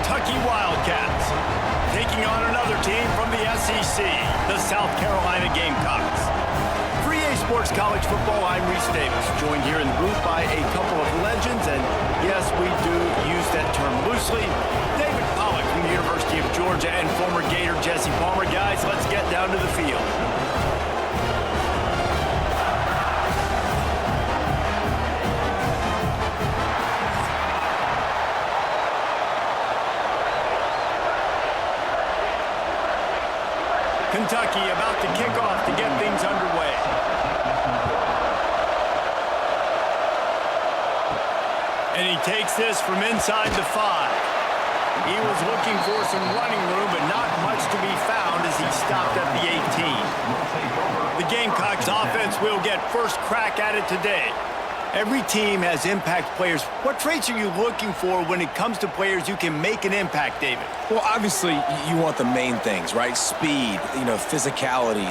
Kentucky Wildcats, taking on another team from the SEC, the South Carolina Gamecocks. For EA Sports College Football, I'm Reese Davis, joined here in the booth by a couple of legends, and yes, we do use that term loosely. David Pollack from the University of Georgia and former Gator Jesse Palmer. Guys, let's get down to the field. Kentucky about to kick off to get things underway. And he takes this from inside the 5. He was looking for some running room, but not much to be found as he stopped at the 18. The Gamecocks offense will get first crack at it today. Every team has impact players. What traits are you looking for when it comes to players who can make an impact, David? Well, obviously, you want the main things, right? Speed, physicality,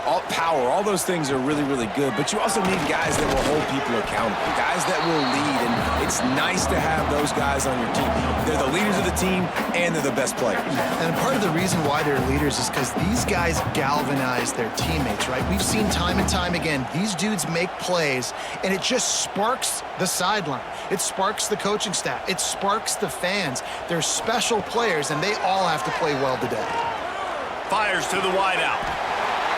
all power. All those things are really, really good. But you also need guys that will hold people accountable, guys that will lead. And it's nice to have those guys on your team. They're the leaders of the team, and they're the best players. And part of the reason why they're leaders is because these guys galvanize their teammates, right? We've seen time and time again, these dudes make plays, and it just sparks the sideline. It sparks the coaching staff. It sparks the fans. They're special players, and they all have to play well today. Fires to the wideout.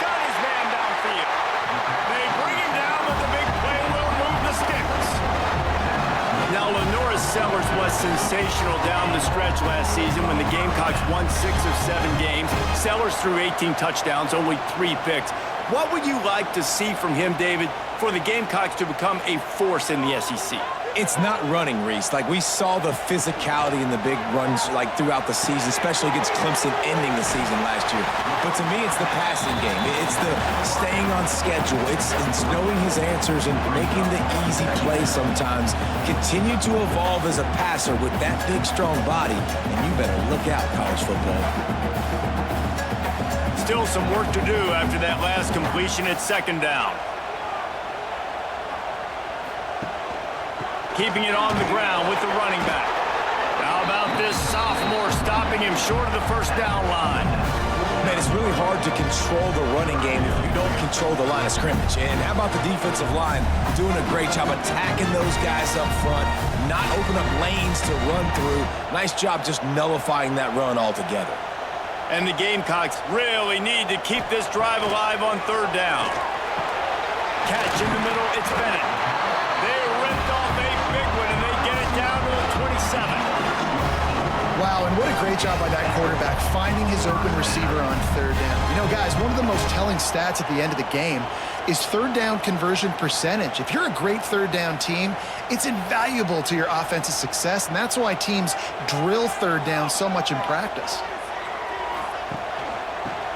Got his man downfield. They bring him down, but the big play will move the sticks. Now, Lenora Sellers was sensational down the stretch last season when the Gamecocks won 6 of 7 games. Sellers threw 18 touchdowns, only 3 picks. What would you like to see from him, David, for the Gamecocks to become a force in the SEC? It's not running, Reese. We saw the physicality in the big runs, throughout the season, especially against Clemson ending the season last year. But to me, it's the passing game. It's the staying on schedule. It's knowing his answers and making the easy play sometimes. Continue to evolve as a passer with that big, strong body, and you better look out, college football. Still some work to do after that last completion at 2nd down. Keeping it on the ground with the running back. How about this sophomore stopping him short of the first down line? Man, it's really hard to control the running game if you don't control the line of scrimmage. And how about the defensive line doing a great job attacking those guys up front, not open up lanes to run through. Nice job just nullifying that run altogether. And the Gamecocks really need to keep this drive alive on 3rd down. Catch in the middle, it's Bennett. They ripped off a big one, and they get it down to the 27. Wow, and what a great job by that quarterback, finding his open receiver on 3rd down. Guys, one of the most telling stats at the end of the game is 3rd down conversion percentage. If you're a great 3rd down team, it's invaluable to your offensive success, and that's why teams drill 3rd down so much in practice.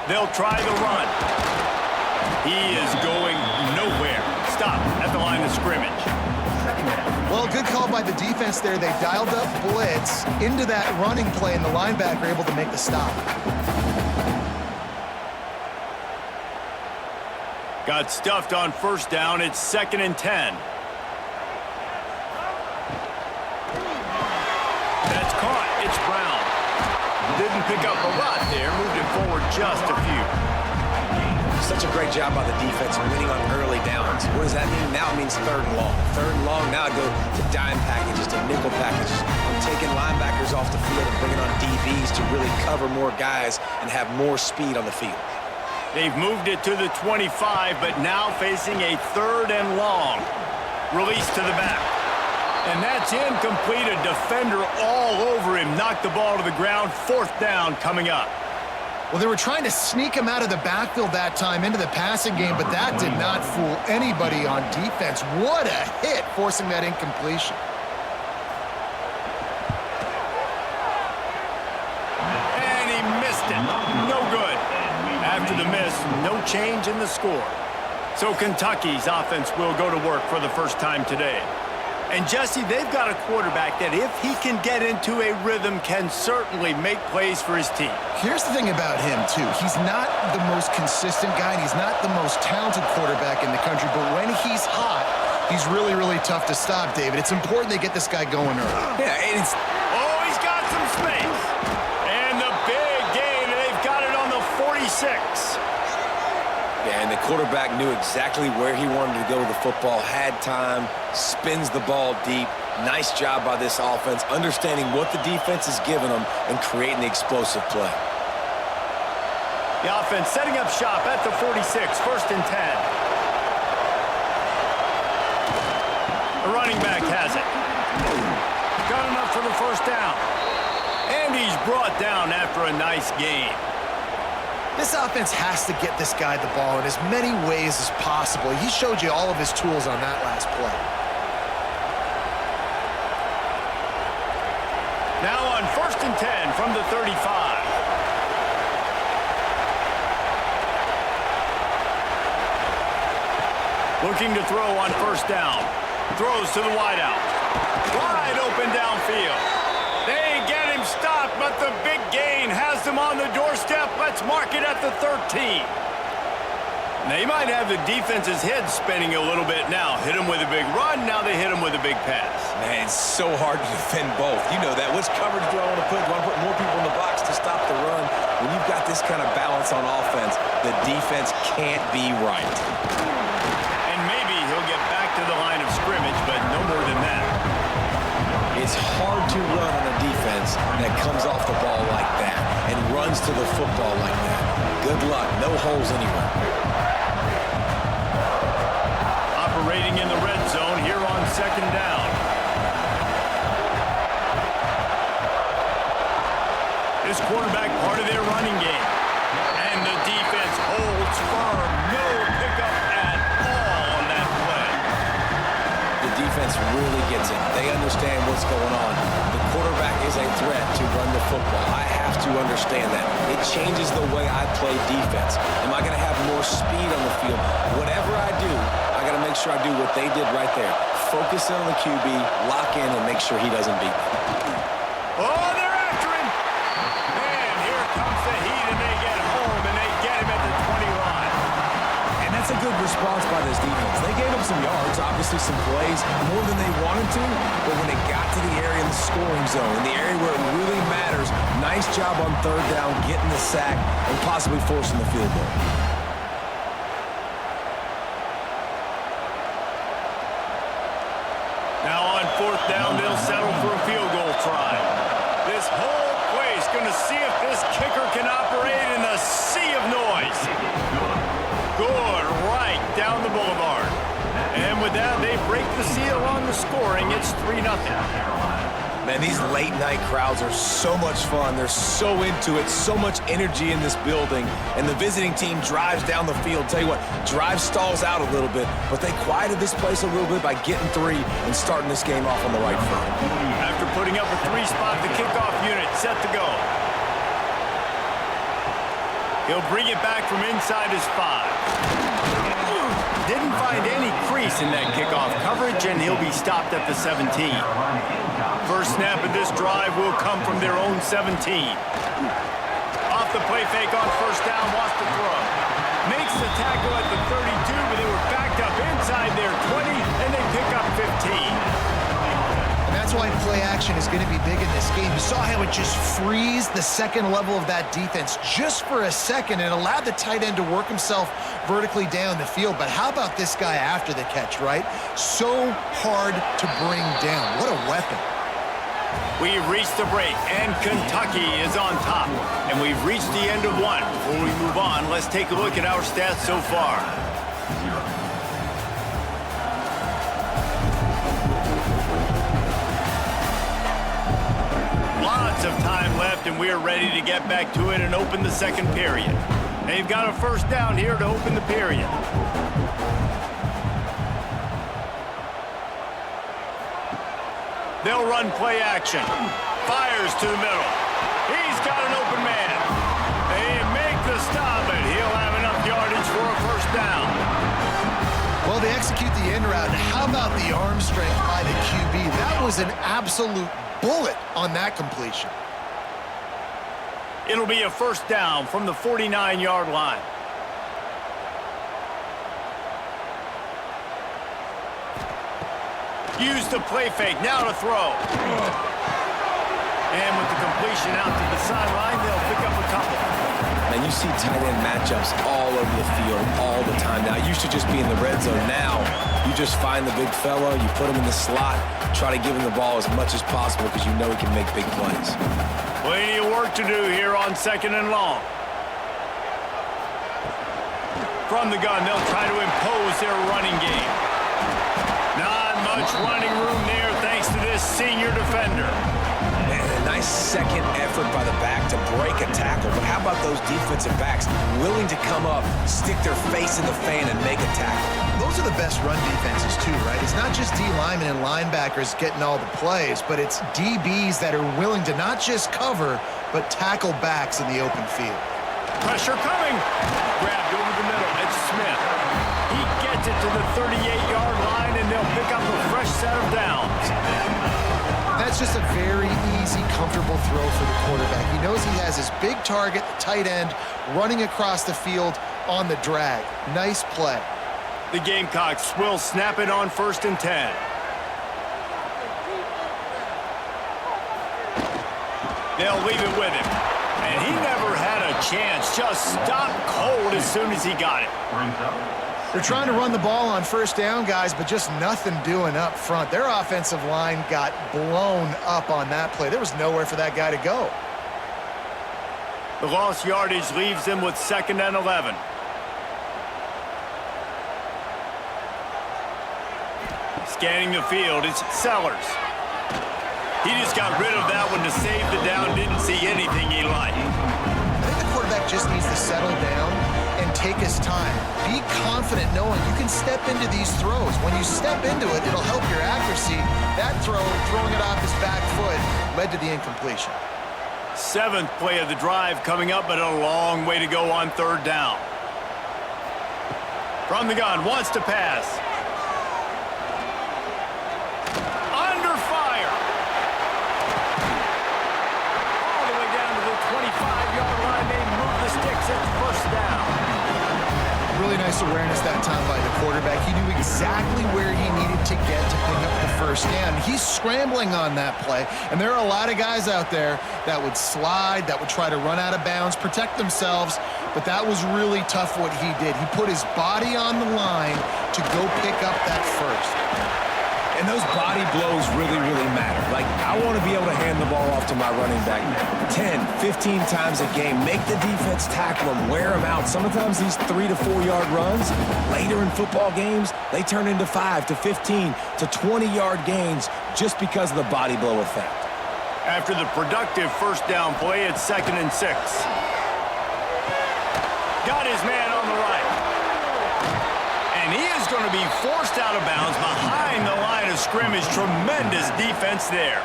They'll try the run. He is going nowhere. Stop at the line of scrimmage. Well, good call by the defense there. They dialed up blitz into that running play, and the linebacker able to make the stop. Got stuffed on 1st down. It's 2nd and 10. That's caught. It's Brown. Didn't pick up a lot there. Moved it forward just a few. Such a great job by the defense winning on early downs. What does that mean? Now it means 3rd and long. 3rd and long, now I go to dime packages, to nickel packages. I'm taking linebackers off the field and bringing on DBs to really cover more guys and have more speed on the field. They've moved it to the 25, but now facing a 3rd and long. Release to the back. And that's incomplete. A defender all over him. Knocked the ball to the ground. 4th down coming up. Well, they were trying to sneak him out of the backfield that time into the passing game, but that did not fool anybody on defense. What a hit, forcing that incompletion. And he missed it. No good. After the miss, no change in the score. So Kentucky's offense will go to work for the first time today. And, Jesse, they've got a quarterback that, if he can get into a rhythm, can certainly make plays for his team. Here's the thing about him, too. He's not the most consistent guy, and he's not the most talented quarterback in the country, but when he's hot, he's really, really tough to stop, David. It's important they get this guy going early. Yeah, and it's... Oh, he's got some space. quarterback knew exactly where he wanted to go with the football, had time, spins the ball deep. Nice job by this offense, understanding what the defense is giving them and creating the explosive play. The offense setting up shop at the 46, 1st and 10. The running back has it. Got enough for the first down. And he's brought down after a nice gain. This offense has to get this guy the ball in as many ways as possible. He showed you all of his tools on that last play. Now on 1st and 10 from the 35. Looking to throw on 1st down. Throws to the wideout. Wide open downfield. They get him stopped, but the big gain has them on the doorstep. Let's mark it at the 13. They might have the defense's head spinning a little bit now. Hit him with a big run, now they hit him with a big pass. Man, it's so hard to defend both. You know that. Which coverage do I want to put? Do I put more people in the box to stop the run? When you've got this kind of balance on offense, the defense can't be right. And maybe he'll get back to the line of scrimmage, but no more than that. It's hard to run on a defense that comes off the ball like that and runs to the football like that. Good luck. No holes anywhere. Operating in the red zone here on 2nd down. This quarterback part of their running game. And the defense holds firm. No pickup at all on that play. The defense really gets it. They understand what's going on. The quarterback is a threat to run the football. I have to understand that. It changes the way I play defense. Am I going to have more speed on the field? Whatever I do, I got to make sure I do what they did right there. Focus in on the QB, lock in, and make sure he doesn't beat me. Oh, they're after him. And here comes the heat, and they get home, and they get him at the 20 line. And that's a good response by this defense. They gave up some yards, obviously some plays, more than they wanted to, but when it got to the area in the scoring zone, in the area where it really matters, nice job on 3rd down, getting the sack, and possibly forcing the field goal. Now on 4th down, they'll settle for a field goal try. This whole place going to see if this kicker can operate in a sea of noise. Good, right down the boulevard. And with that, they break the seal on the scoring. It's 3-0. Man, these late-night crowds are so much fun. They're so into it, so much energy in this building. And the visiting team drives down the field. Tell you what, drive stalls out a little bit, but they quieted this place a little bit by getting 3 and starting this game off on the right foot. After putting up a 3-spot, the kickoff unit set to go. He'll bring it back from inside his 5. Didn't find any crease in that kickoff coverage, and he'll be stopped at the 17. First snap of this drive will come from their own 17. Off the play fake on 1st down, wants to throw. Makes the tackle at the 32, but they were backed up inside their 20, and they pick up 15. And that's why play action is going to be big in this game. You saw how it just frees the second level of that defense just for a second and allowed the tight end to work himself vertically down the field. But how about this guy after the catch, right? So hard to bring down. What a weapon. We've reached the break, and Kentucky is on top. And we've reached the end of one. Before we move on, let's take a look at our stats so far. Lots of time left, and we're ready to get back to it and open the 2nd period. They've got a 1st down here to open the period. They'll run play action. Fires to the middle. He's got an open man. They make the stop, and he'll have enough yardage for a 1st down. Well, they execute the end route. How about the arm strength by the QB? That was an absolute bullet on that completion. It'll be a 1st down from the 49-yard line. Use the play fake, now to throw. And with the completion out to the sideline, they'll pick up a couple. man. You see tight end matchups all over the field all the time now. It used to just be in the red zone. Now you just find the big fella, you put him in the slot, try to give him the ball as much as possible because you know he can make big plays. Plenty of work to do here on 2nd and long. From the gun, they'll try to impose their running game. Not much running room there thanks to this senior defender. And a nice second effort by the back to break a tackle. But how about those defensive backs willing to come up, stick their face in the fan, and make a tackle? Those are the best run defenses, too, right? It's not just D linemen and linebackers getting all the plays, but it's DBs that are willing to not just cover, but tackle backs in the open field. Pressure coming. Grabbed over the middle. It's Smith. He gets it to the 38-yard line, and they'll pick up a fresh set of downs. That's just a very easy, comfortable throw for the quarterback. He knows he has his big target, the tight end, running across the field on the drag. Nice play. The Gamecocks will snap it on 1st and 10. They'll leave it with him. And he never had a chance. Just stopped cold as soon as he got it. They're trying to run the ball on 1st down, guys, but just nothing doing up front. Their offensive line got blown up on that play. There was nowhere for that guy to go. The lost yardage leaves them with 2nd and 11. Scanning the field, it's Sellers. He just got rid of that one to save the down. Didn't see anything he liked. I think the quarterback just needs to settle down and take his time. Be confident knowing you can step into these throws. When you step into it, it'll help your accuracy. That throw, throwing it off his back foot, led to the incompletion. 7th play of the drive coming up, but a long way to go on 3rd down. From the gun, wants to pass. Under fire. All the way down to the 25-yard line. They move the sticks at 1st down. Really nice awareness that time by the quarterback. He knew exactly where he needed to get to pick up the 1st down. He's scrambling on that play, and there are a lot of guys out there that would slide, that would try to run out of bounds, protect themselves, but that was really tough what he did. He put his body on the line to go pick up that 1st. And those body blows really, really matter. Like, I want to be able to hand the ball off to my running back 10, 15 times a game. Make the defense tackle him, wear him out. Sometimes these 3 to 4 yard runs, later in football games, they turn into 5 to 15 to 20-yard gains just because of the body blow effect. After the productive 1st down play, it's 2nd and 6. Got his man on the right. And he is going to be forced out of bounds behind the line of scrimmage. Tremendous defense there.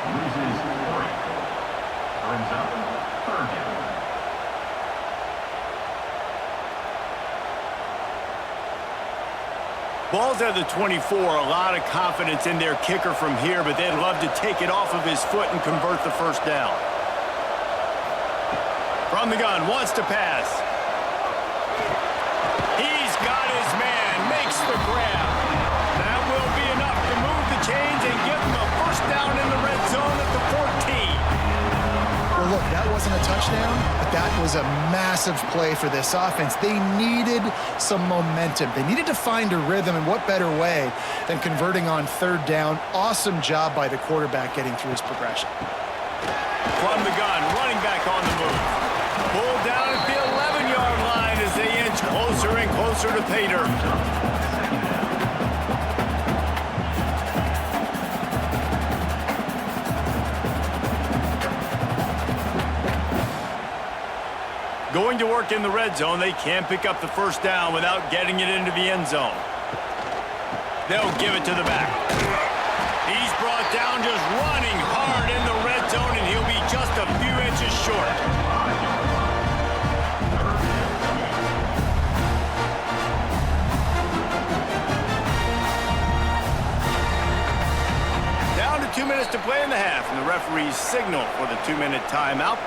Ball's at the 24. A lot of confidence in their kicker from here, but they'd love to take it off of his foot and convert the 1st down. From the gun, wants to pass. He's got his man, makes the grab. That will be enough to move the chains and give him a 1st down in the red zone at the 14. Well, look, that wasn't a touchdown, but that was a massive play for this offense. They needed some momentum. They needed to find a rhythm, and what better way than converting on 3rd down. Awesome job by the quarterback getting through his progression. From the gun, running back on the move. Pulled down at the 11-yard line as they inch closer and closer to pay dirt. Going to work in the red zone, they can't pick up the 1st down without getting it into the end zone. They'll give it to the back. He's brought down just running hard in the red zone, and he'll be just a few inches short. Down to 2 minutes to play in the half, and the referees signal for the 2-minute timeout.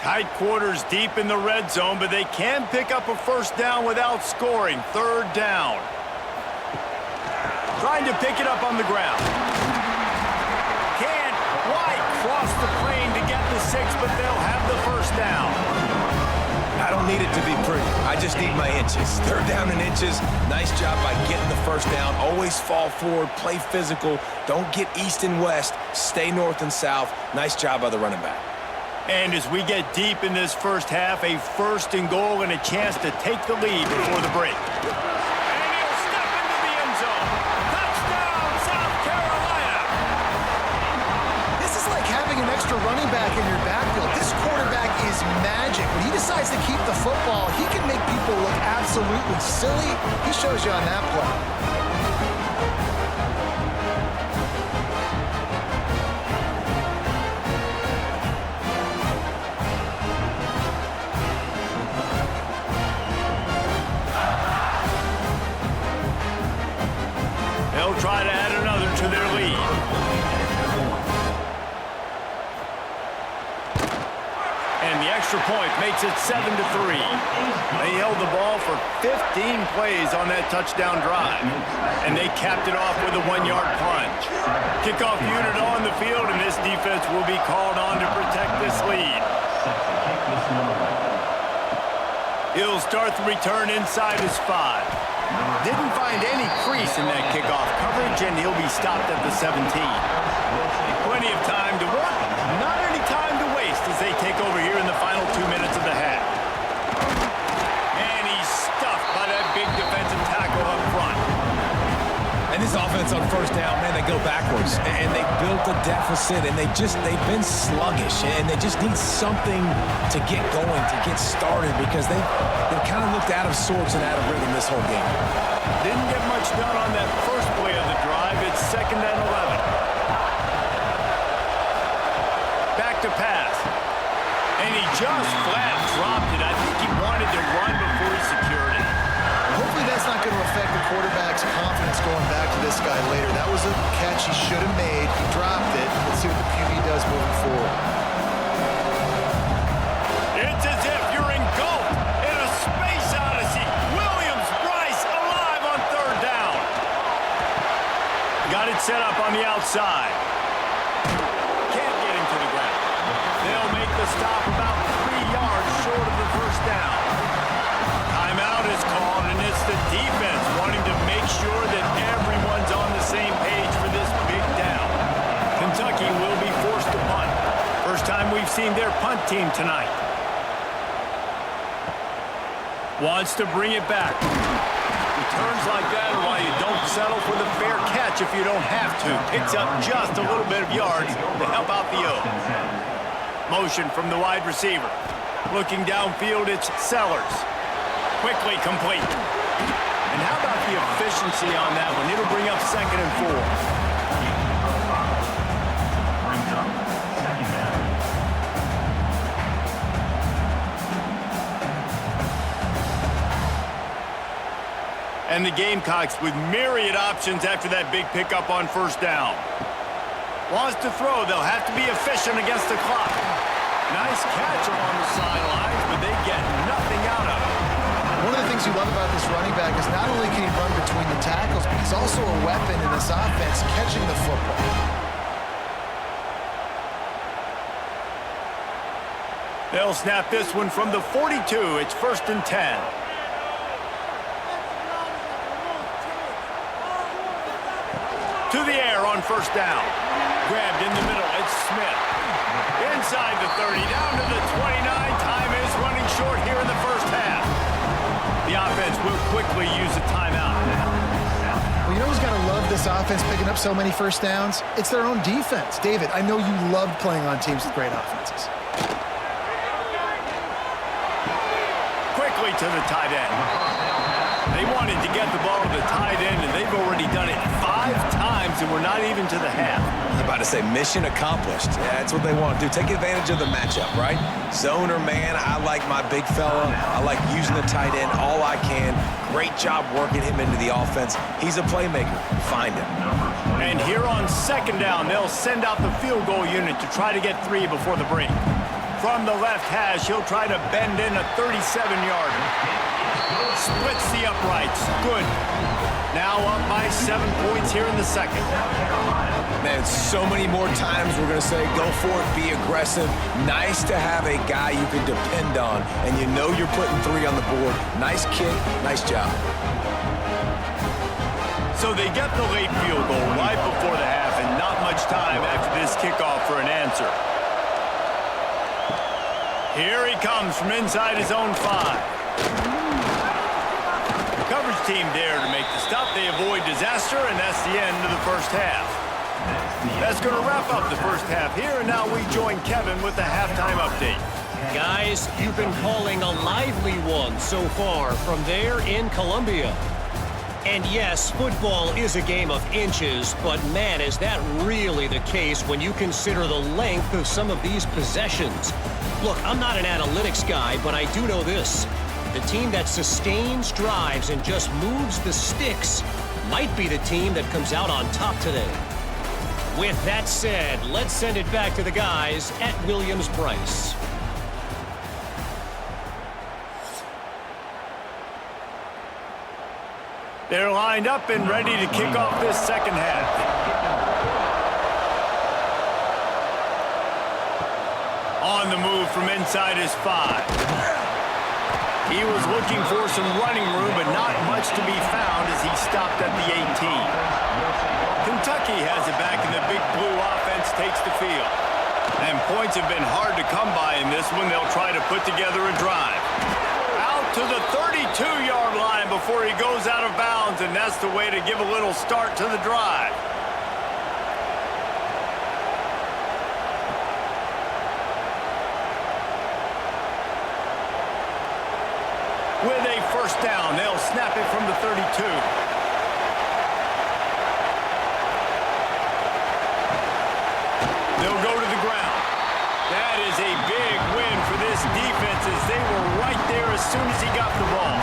Tight quarters deep in the red zone, but they can pick up a 1st down without scoring. 3rd down. Trying to pick it up on the ground. Can't quite cross the plane to get the 6, but they'll have the first down. I don't need it to be pretty. I just need my inches. Third down in inches. Nice job by getting the first down. Always fall forward, play physical. Don't get east and west. Stay north and south. Nice job by the running back. And as we get deep in this first half, a 1st and goal and a chance to take the lead before the break. And he'll step into the end zone. Touchdown, South Carolina! This is like having an extra running back in your backfield. This quarterback is magic. When he decides to keep the football, he can make people look absolutely silly. He shows you on that play. They'll try to add another to their lead. And the extra point makes it 7-3. They held the ball for 15 plays on that touchdown drive. And they capped it off with a 1-yard plunge. Kickoff unit on the field, and this defense will be called on to protect this lead. He'll start the return inside his 5. Didn't find any crease in that kickoff coverage, and he'll be stopped at the 17. Plenty of time to work, not any time to waste as they take over here in the final 2 minutes of the half. And he's stuffed by that big defensive tackle up front. And this offense on first down, man, they go backwards. And they built a deficit, and they've been sluggish. And they just need something to get going, to get started, because they've kind of looked out of sorts and out of rhythm this whole game. Didn't get much done on that first play of the drive. It's 2nd and 11. Back to pass. And he just flat dropped it. I think he wanted to run before he secured it. Hopefully that's not going to affect the quarterback's confidence going back to this guy later. That was a catch he should have made. He dropped it. Let's see what the QB does moving forward. It's as if you're engulfed in a space odyssey. Williams-Brice alive on 3rd down. Got it set up on the outside. Can't get him to the ground. They'll make the stop about 3 yards short of the first down. Timeout is called, and it's the defense wanting to make sure that everyone's on the same page for this big down. Kentucky will be forced to punt. First time we've seen their punt team tonight. Wants to bring it back. Returns like that are why you don't settle for the fair catch if you don't have to. Picks up just a little bit of yards to help out the O. Motion from the wide receiver. Looking downfield, it's Sellers. Quickly complete. And how about the efficiency on that one? It'll bring up 2nd and 4. And the Gamecocks with myriad options after that big pickup on first down. Wants to throw. They'll have to be efficient against the clock. Nice catch along the sidelines, but they get nothing out of it. One of the things you love about this running back is not only can he run between the tackles, but he's also a weapon in this offense catching the football. They'll snap this one from the 42. It's 1st and 10. To the air on first down. Grabbed in the middle. It's Smith. Inside the 30, down to the 29. Time is running short here in the first half. The offense will quickly use a timeout. Well, you know who's got to love this offense picking up so many first downs? It's their own defense. David, I know you loved playing on teams with great offenses. Quickly to the tight end. They wanted to get the ball to the tight end, and they've already done it 5 times, and we're not even to the half. I was about to say, mission accomplished. Yeah, that's what they want to do. Take advantage of the matchup, right? Zone or man, I like my big fella. I like using the tight end all I can. Great job working him into the offense. He's a playmaker. Find him. And here on 2nd down, they'll send out the field goal unit to try to get 3 before the break. From the left hash, he'll try to bend in a 37-yarder. Splits the uprights. Good. Now up by 7 points here in the second. Man, so many more times we're going to say, go for it, be aggressive. Nice to have a guy you can depend on, and you know you're putting 3 on the board. Nice kick, nice job. So they get the late field goal right before the half, and not much time after this kickoff for an answer. Here he comes from inside his own 5. Coverage team there to make the stop. They avoid disaster, and that's the end of the first half. That's going to wrap up the first half here, and now we join Kevin with the halftime update. Guys, you've been calling a lively one so far from there in Columbia. And yes, football is a game of inches, but man, is that really the case when you consider the length of some of these possessions. Look, I'm not an analytics guy, but I do know this. The team that sustains drives and just moves the sticks might be the team that comes out on top today. With that said, let's send it back to the guys at Williams-Brice. They're lined up and ready to kick off this second half. On the move from inside his 5. He was looking for some running room, but not much to be found as he stopped at the 18. Kentucky has it back, and the Big Blue offense takes the field. And points have been hard to come by in this one. They'll try to put together a drive. Out to the 32-yard line before he goes out of bounds, and that's the way to give a little start to the drive. With a first down, they'll snap it from the 32. They'll go to the ground. That is a big win for this defense as they were right there as soon as he got the ball.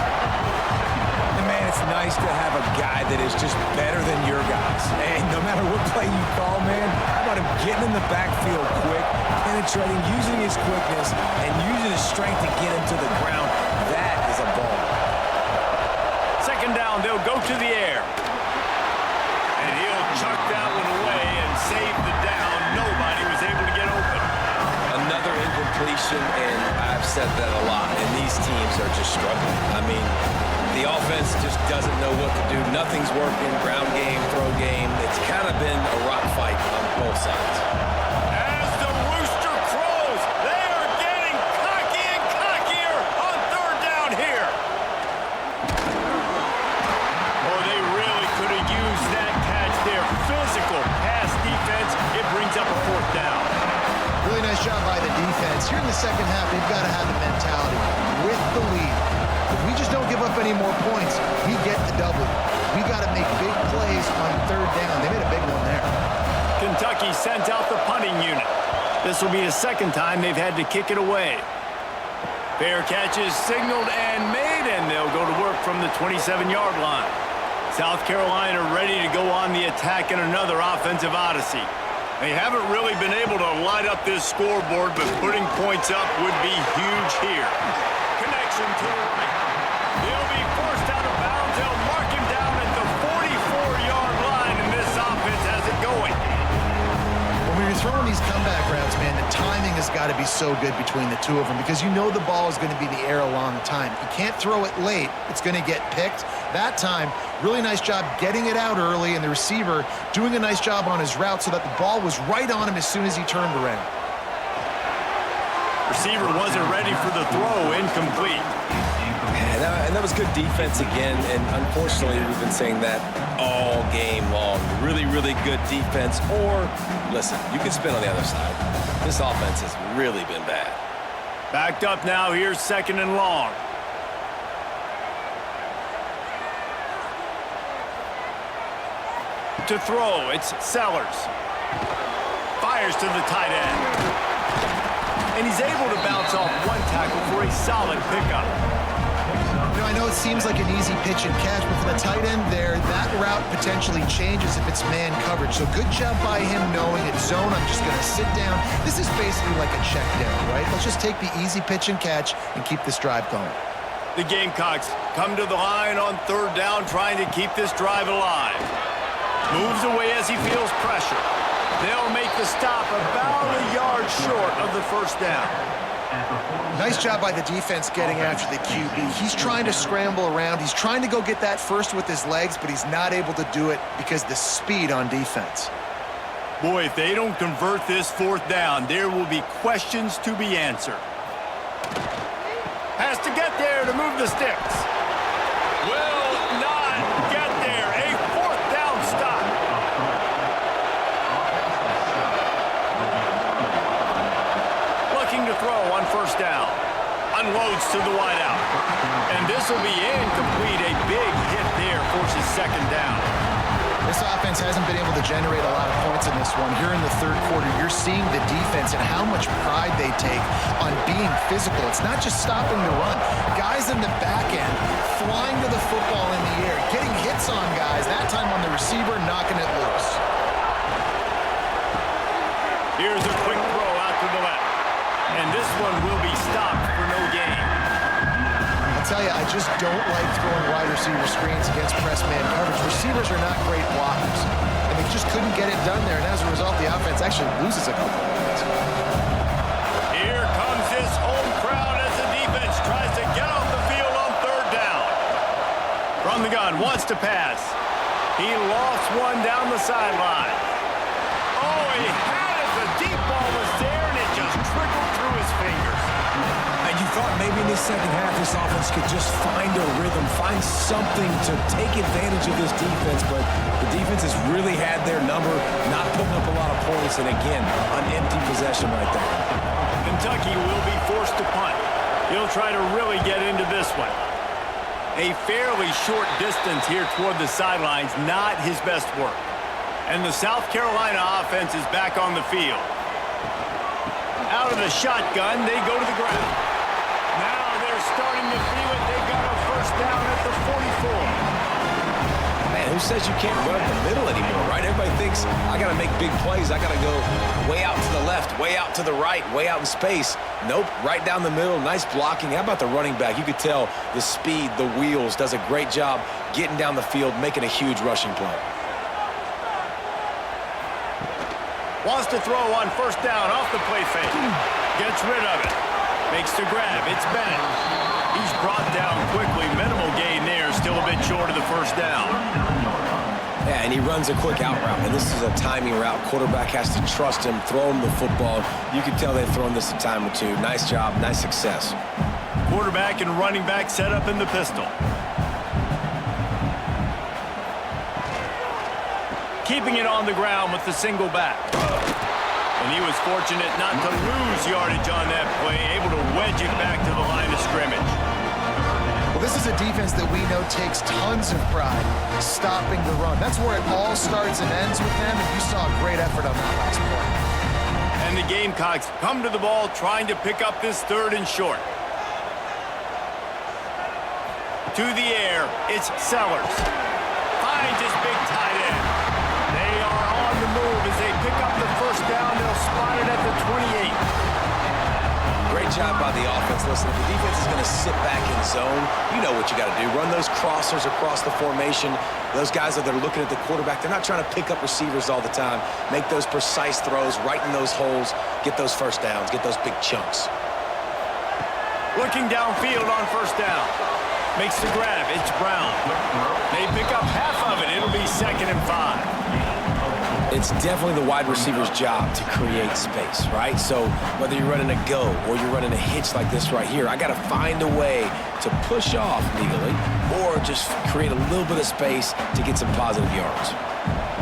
And man, it's nice to have a guy that is just better than your guys. And no matter what play you call, man, how about him getting in the backfield quick, penetrating, using his quickness, and using his strength to get him to the ground. That is a ball. Second down, they'll go to the air. And he'll chuck that one away and save the down. Nobody was able to get open. Another incompletion, and I've said that a lot, and these teams are just struggling. I mean, the offense just doesn't know what to do. Nothing's working, ground game, throw game. It's kind of been a rock fight on both sides. As the rooster crows, they are getting cocky and cockier on third down here. Oh, they really could have used that catch there. Physical pass defense. It brings up a fourth down. Really nice job by the defense. Here in the second half, they've got to have the mentality with the lead. If we just don't give up any more points, we get the W. We got to make big plays on third down. They made a big one there. Kentucky sends out the punting unit. This will be the second time they've had to kick it away. Fair catch is signaled and made, and they'll go to work from the 27-yard line. South Carolina ready to go on the attack in another offensive odyssey. They haven't really been able to light up this scoreboard, but putting points up would be huge here. Connection to the right. He'll be forced out of bounds. They'll mark him down at the 44-yard line, and this offense has it going. When you're throwing these comeback routes, man, the timing has got to be so good between the two of them because you know the ball is going to be in the air a long time. You can't throw it late. It's going to get picked. That time, really nice job getting it out early, and the receiver doing a nice job on his route so that the ball was right on him as soon as he turned around. Receiver wasn't ready for the throw, incomplete. And that was good defense again, and unfortunately, we've been saying that all game long. Really, really good defense, or, listen, you can spin on the other side. This offense has really been bad. Backed up now, here's second and long. To throw, it's Sellers. Fires to the tight end. And he's able to bounce off one tackle for a solid pickup. You know, I know it seems like an easy pitch and catch, but for the tight end there, that route potentially changes if it's man coverage. So good job by him knowing it's zone. I'm just going to sit down. This is basically like a check down, right? Let's just take the easy pitch and catch and keep this drive going. The Gamecocks come to the line on third down, trying to keep this drive alive. Moves away as he feels pressure. They'll make the stop about a yard short of the first down. Nice job by the defense getting after the QB. He's trying to scramble around. He's trying to go get that first with his legs, but he's not able to do it because of the speed on defense. Boy, if they don't convert this fourth down, there will be questions to be answered. Has to get there to move the sticks. Will not get there. A fourth down stop. Looking to throw on first down. Unloads to the wideout. And this will be incomplete. A big hit there forces second down. This offense hasn't been able to generate a lot of points in this one. Here in the third quarter, you're seeing the defense and how much pride they take on being physical. It's not just stopping the run. Guys in the back end flying to the football in the air, getting hits on guys, that time on the receiver, knocking it loose. Here's a quick throw out to the left. And this one will be stopped for no gain. I tell you, I just don't like throwing wide receiver screens against press man coverage. Receivers are not great blockers, and they just couldn't get it done there, and as a result, the offense actually loses a couple of points. Here comes his home crowd as the defense tries to get off the field on third down. From the gun, wants to pass. He lost one down the sideline. Oh, he had it. The deep ball was there, and it just trickled through his fingers. And you thought maybe in this second half this offense could just find a rhythm, find something to take advantage of this defense, but the defense has really had their number, not putting up a lot of points, and again, an empty possession right there. Kentucky will be forced to punt. He'll try to really get into this one. A fairly short distance here toward the sidelines, not his best work. And the South Carolina offense is back on the field. Out of the shotgun, they go to the ground. Now they're starting to feel it. They've got a first down at the 44. Man, who says you can't run up the middle anymore, right? Everybody thinks, I got to make big plays. I got to go way out to the left, way out to the right, way out in space. Nope, right down the middle, nice blocking. How about the running back? You could tell the speed, the wheels, does a great job getting down the field, making a huge rushing play. Wants to throw on first down off the play fake. Gets rid of it. Makes the grab. It's Bennett. He's brought down quickly. Minimal gain there. Still a bit short of the first down. Yeah, and he runs a quick out route, and this is a timing route. Quarterback has to trust him, throw him the football. You can tell they've thrown this a time or two. Nice job, nice success. Quarterback and running back set up in the pistol. Keeping it on the ground with the single back. And he was fortunate not to lose yardage on that play, able to wedge it back to the line of scrimmage. Well, this is a defense that we know takes tons of pride stopping the run. That's where it all starts and ends with them, and you saw a great effort on that last play. And the Gamecocks come to the ball trying to pick up this third and short. To the air, it's Sellers. Finds his big tight end. They are on the move as they pick up the first down. They'll spot it at the 28. Great job by the offense. Listen, if the defense is going to sit back in zone, you know what you got to do. Run those crossers across the formation. Those guys that are looking at the quarterback, they're not trying to pick up receivers all the time. Make those precise throws, right in those holes, get those first downs, get those big chunks. Looking downfield on first down. Makes the grab. It's Brown. They pick up half of it. It'll be 2nd and 5. It's definitely the wide receiver's job to create space, right? So whether you're running a go or you're running a hitch like this right here, I got to find a way to push off legally or just create a little bit of space to get some positive yards.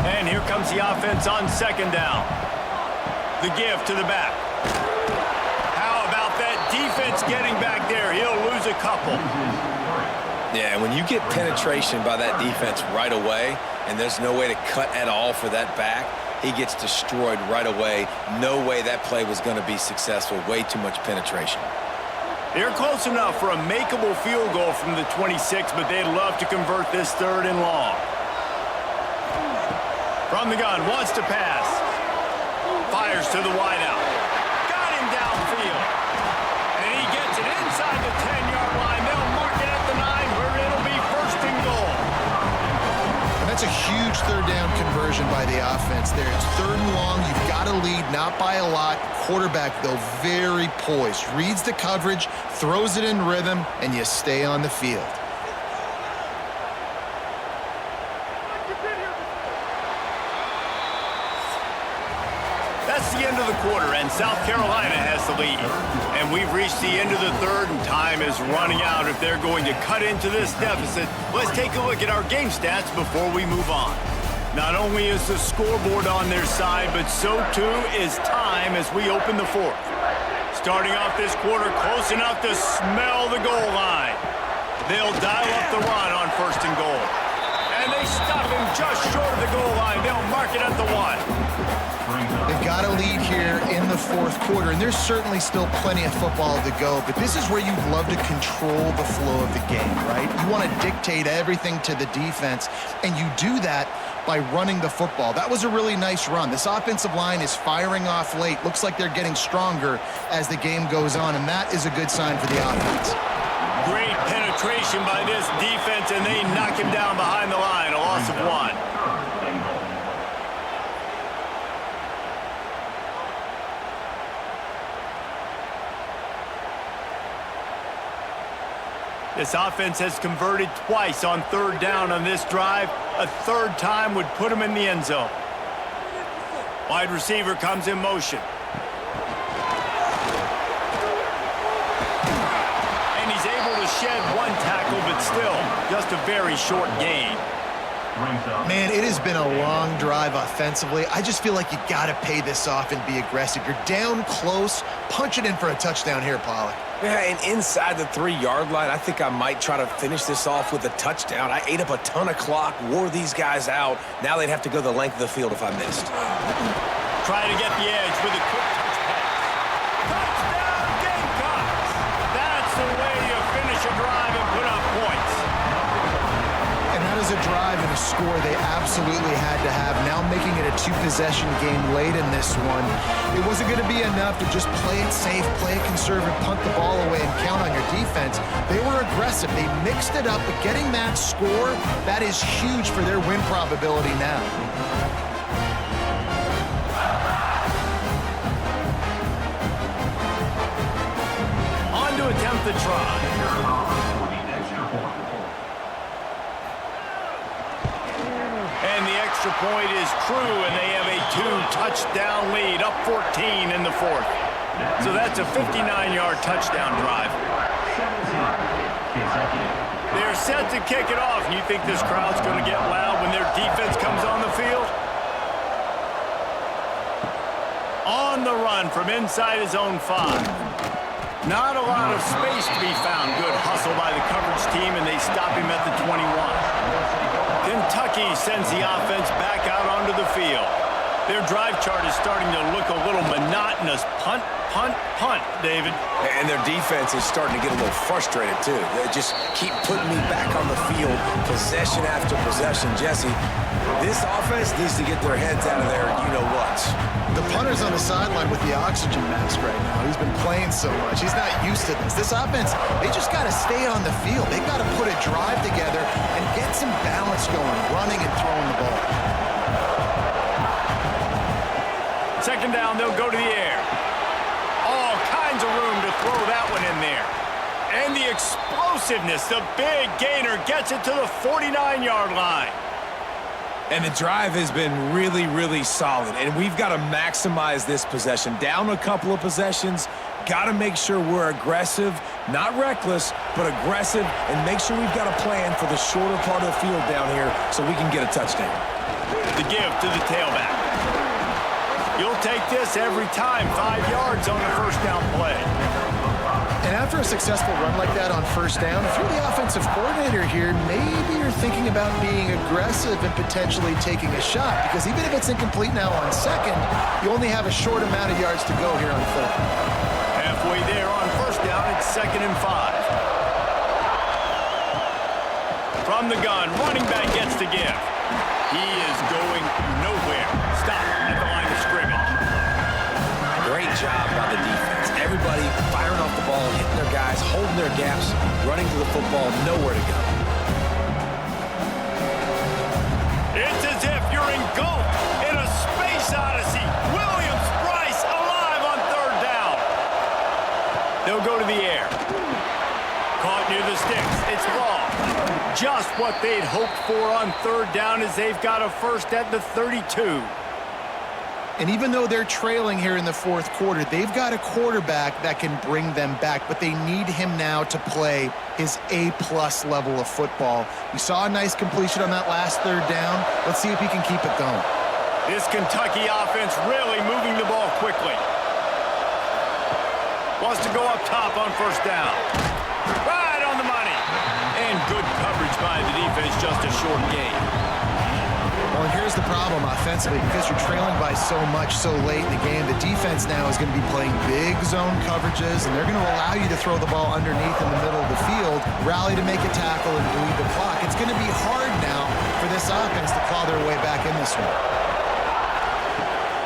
And here comes the offense on 2nd down. The give to the back. How about that defense getting back there? He'll lose a couple. Yeah, when you get penetration by that defense right away, and there's no way to cut at all for that back, he gets destroyed right away. No way that play was going to be successful. Way too much penetration. They're close enough for a makeable field goal from the 26, but they'd love to convert this 3rd and long. From the gun, wants to pass. Fires to the wideout. Got him downfield. And he gets it inside the 10-yard line. They'll mark it That's a huge third down conversion by the offense there. It's 3rd and long. You've got to lead, not by a lot. Quarterback, though, very poised. Reads the coverage, throws it in rhythm, and you stay on the field. That's the end of the quarter, and South Carolina has the lead. And we've reached the end of the third, and time is running out if they're going to cut into this deficit. Let's take a look at our game stats before we move on. Not only is the scoreboard on their side, but so too is time as we open the fourth. Starting off this quarter close enough to smell the goal line. They'll dial up the run on 1st and goal. And they stop him just short of the goal line. They'll mark it at the 1. They've got a lead here in the 4th quarter, and there's certainly still plenty of football to go, but this is where you'd love to control the flow of the game, right? You want to dictate everything to the defense, and you do that by running the football. That was a really nice run. This offensive line is firing off late. Looks like they're getting stronger as the game goes on, and that is a good sign for the offense. Great penetration by this defense, and they knock him down behind the line, a loss of 1. This offense has converted twice on 3rd down on this drive. A 3rd time would put him in the end zone. Wide receiver comes in motion. And he's able to shed 1 tackle, but still just a very short gain. Man, it has been a long drive offensively. I just feel like you got to pay this off and be aggressive. You're down close. Punch it in for a touchdown here, Pollock. Yeah, and inside the 3-yard line, I think I might try to finish this off with a touchdown. I ate up a ton of clock, wore these guys out. Now they'd have to go the length of the field if I missed. Try to get the edge with a quick touch pass. Touchdown, Gamecocks! That's the way you finish a drive and put up points. And that is a drive and a score they absolutely had to have. Now making it a 2-possession game late in this one. It wasn't going to be enough to just play it safe, play it conservative, punt the ball away, and count on your defense. They were aggressive. They mixed it up, but getting that score, that is huge for their win probability now. On to attempt the try. And the extra point is true, and they have a 2-touchdown lead, up 14 in the 4th. So that's a 59-yard touchdown drive. They're set to kick it off, and you think this crowd's going to get loud when their defense comes on the field? On the run from inside his own 5. Not a lot of space to be found. Good hustle by the coverage team, and they stop him at the 21. Kentucky sends the offense back out onto the field. Their drive chart is starting to look a little monotonous. Punt, punt, punt, David. And their defense is starting to get a little frustrated, too. They just keep putting me back on the field, possession after possession. Jesse, this offense needs to get their heads out of there, you-know-what. The punter's on the sideline with the oxygen mask right now. He's been playing so much. He's not used to this. This offense, they just got to stay on the field. They've got to put a drive together and get some balance going, running and throwing the ball. 2nd down, they'll go to the air. All kinds of room to throw that one in there. And the explosiveness, the big gainer gets it to the 49-yard line. And the drive has been really, really solid. And we've got to maximize this possession. Down a couple of possessions, got to make sure we're aggressive, not reckless, but aggressive, and make sure we've got a plan for the shorter part of the field down here so we can get a touchdown. The give to the tailback. You'll take this every time. 5 yards on the 1st down play. And after a successful run like that on 1st down, if you're the offensive coordinator here, maybe you're thinking about being aggressive and potentially taking a shot, because even if it's incomplete now on 2nd, you only have a short amount of yards to go here on 3rd. Halfway there on 1st down, it's 2nd and 5. From the gun, running back gets the give. He is going nowhere. Stop at the line of scrimmage. Great job by the defense. Everybody firing off the ball, hitting their guys, holding their gaps, running to the football, nowhere to go. just what they'd hoped for on third down as they've got a first at the 32. And even though they're trailing here in the fourth quarter, they've got a quarterback that can bring them back, but they need him now to play his A-plus level of football. We saw a nice completion on that last third down. Let's see if he can keep it going. This Kentucky offense really moving the ball quickly. Wants to go up top on first down. Right on the money. And good coverage by the defense, just a short gain. Well, and here's the problem offensively. Because you're trailing by so much so late in the game, the defense now is going to be playing big zone coverages, and they're going to allow you to throw the ball underneath in the middle of the field, rally to make a tackle, and bleed the clock. It's going to be hard now for this offense to claw their way back in this one.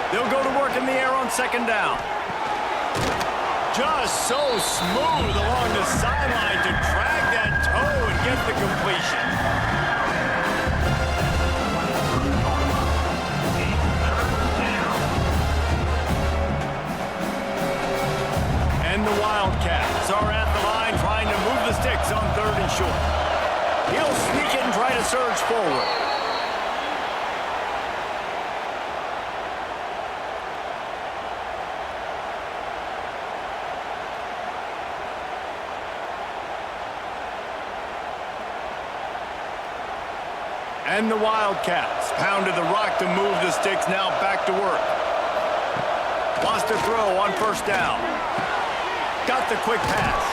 They'll go to work in the air on second down. Just so smooth along the sideline to drag that toe and get the completion. And the Wildcats are at the line trying to move the sticks on third and short. He'll sneak it and try to surge forward. And the Wildcats pounded the rock to move the sticks, now back to work. Wants to throw on first down. Got the quick pass.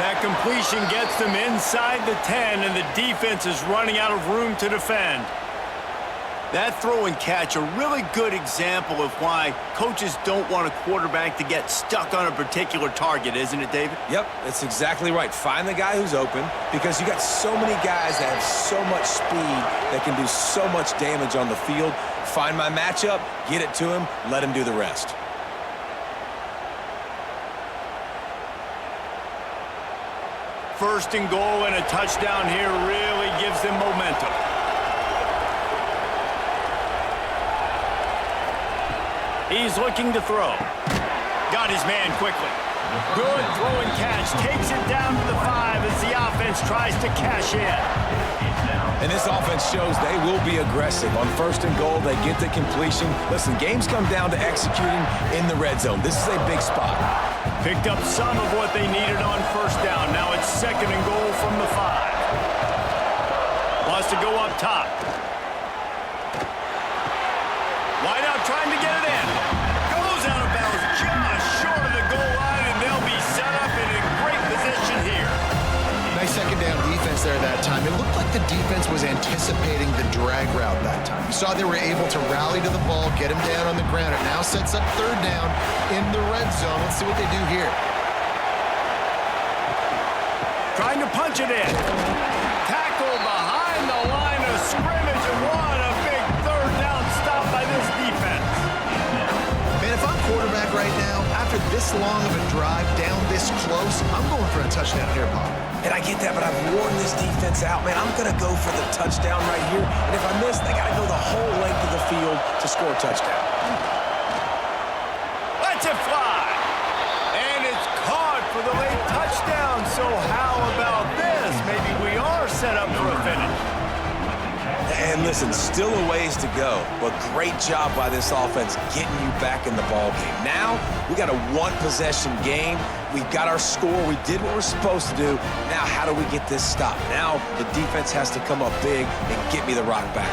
That completion gets them inside the 10, and the defense is running out of room to defend. That throw and catch, a really good example of why coaches don't want a quarterback to get stuck on a particular target, isn't it, David? Yep, that's exactly right. Find the guy who's open, because you got so many guys that have so much speed that can do so much damage on the field. Find my matchup, get it to him, let him do the rest. First and goal and a touchdown here really gives them momentum. He's looking to throw. Got his man quickly. Good throw and catch. Takes it down to the 5 as the offense tries to cash in. And this offense shows they will be aggressive. On first and goal, they get the completion. Listen, games come down to executing in the red zone. This is a big spot. Picked up some of what they needed on first down. Now it's second and goal from the 5. Wants to go up top. Wide out trying to get it in. Goes out of bounds just short of the goal line, and they'll be set up in a great position here. Nice second down defense there that time. It looked like the defense was anticipating the drag route that time. You saw they were able to rally to the ball, get him down on the ground. It now sets up third down in the red zone. Let's see what they do here. Trying to punch it in. Tackle behind the line of scrimmage, and what a big third down stop by this defense. Man, if I'm quarterback right now, after this long of a drive down this close, I'm going for a touchdown here, Pop. And I get that, but I've worn this defense out, man. I'm going to go for the touchdown right here. And if I miss, they got to go the whole length of the field to score a touchdown. Let's it fly. And it's caught for the late touchdown. So how about this? Maybe we are set up for a finish. And listen, still a ways to go, but great job by this offense getting you back in the ball game. Now, we got a one-possession game. We've got our score. We did what we're supposed to do. Now, how do we get this stopped? Now, the defense has to come up big and get me the rock back.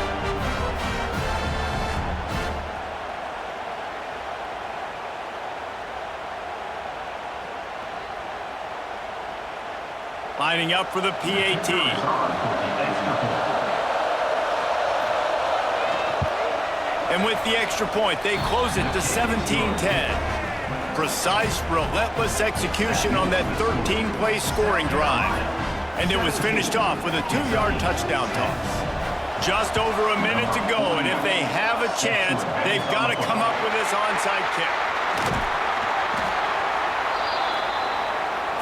Lining up for the PAT. And with the extra point, they close it to 17-10. Precise, relentless execution on that 13-play scoring drive. And it was finished off with a 2-yard touchdown toss. Just over a minute to go, and if they have a chance, they've got to come up with this onside kick.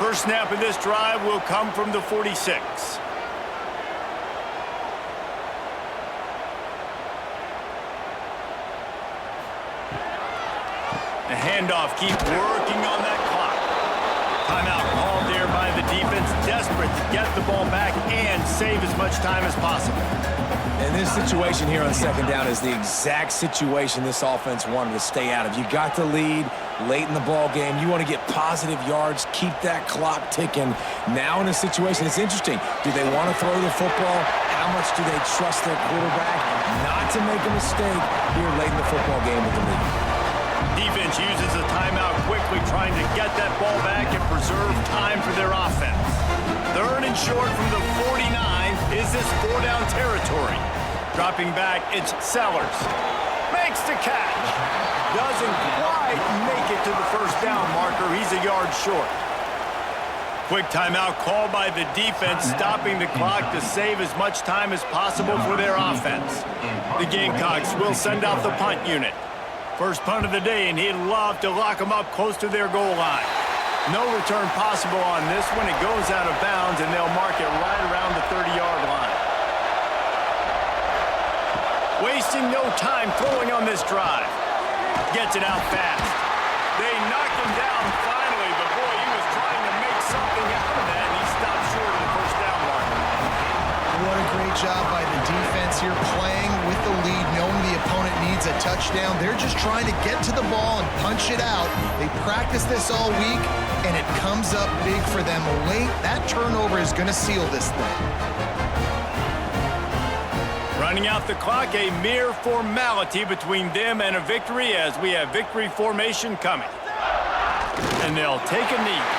First snap of this drive will come from the 46. The handoff, keep working on that clock. Timeout called there by the defense desperate to get the ball back and save as much time as possible. And this situation here on second down is the exact situation this offense wanted to stay out of. You got the lead late in the ball game. You want to get positive yards, keep that clock ticking. Now in a situation, it's interesting. Do they want to throw the football? How much do they trust their quarterback not to make a mistake here late in the football game with the lead? Defense uses a timeout quickly, trying to get that ball back and preserve time for their offense. Third and short from the 49 is this four-down territory. Dropping back, it's Sellers. Makes the catch. Doesn't quite make it to the first down marker. He's a yard short. Quick timeout called by the defense, stopping the clock to save as much time as possible for their offense. The Gamecocks will send out the punt unit. First punt of the day, and he'd love to lock them up close to their goal line. No return possible on this one. It goes out of bounds, and they'll mark it right around the 30-yard line. Wasting no time throwing on this drive. Gets it out fast. They knock him down finally, but boy, he was trying to make something out of that, and he stopped short of the first down marker. What a great job by the defense here, playing with the lead, knowing the opponent needs a touchdown. They're just trying to get to the ball and punch it out. They practice this all week, and it comes up big for them late. That turnover is going to seal this thing. Running out the clock, a mere formality between them and a victory as we have victory formation coming. And they'll take a knee.